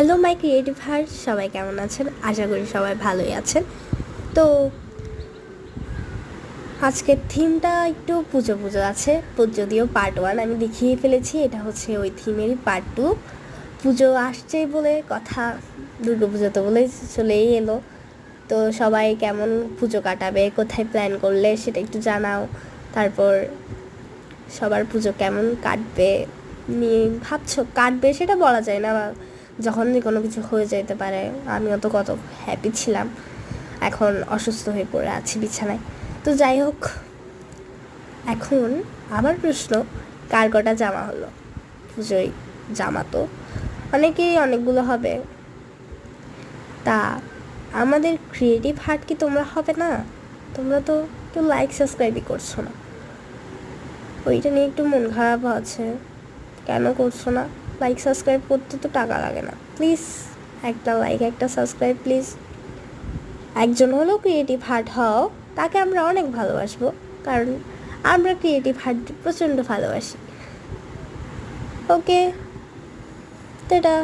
Hello my creative heart, সবাই কেমন আছেন? আশা করি সবাই ভালোই আছেন। তো আজকের থিমটা একটু পুজো পুজো আছে, যদিও পার্ট 1 আমি দেখিয়ে ফেলেছি, এটা হচ্ছে ওই থিমেরই পার্ট 2। পুজো আসছে বলে কথা, দুর্গা পুজো তো বলে চলেই এলো। তো সবাই কেমন পুজো কাটাবে, কোথায় প্ল্যান করলে সেটা একটু জানাও। তারপর সবার পুজো কেমন কাটবে নিয়ে ভাবছো, কাটবে সেটা বলা যায় না, যখন যে কোনো কিছু হয়ে যেতে পারে। আমিও তো কত হ্যাপি ছিলাম, এখন অসুস্থ হয়ে পড়ে আছি বিছানায়। তো যাই হোক, এখন আমার প্রশ্ন, কার কটা জামা হলো? পুজোয় জামা তো অনেকেই অনেকগুলো হবে, তা আমাদের ক্রিয়েটিভ হার্ট কি তোমরা হবে না? তোমরা তো কেউ লাইক সাবস্ক্রাইবই করছো না, ওইটা নিয়ে একটু মন খারাপ আছে। কেন করছো না? লাইক সাবস্ক্রাইব করতে তো টাকা লাগে না, প্লিজ একটা লাইক একটা সাবস্ক্রাইব প্লিজ। একজন হলেও ক্রিয়েটিভ হার্ট হও, তাকে আমরা অনেক ভালোবাসবো, কারণ আমরা ক্রিয়েটিভ হার্ট প্রচণ্ড ভালোবাসি। ওকে, টাটা।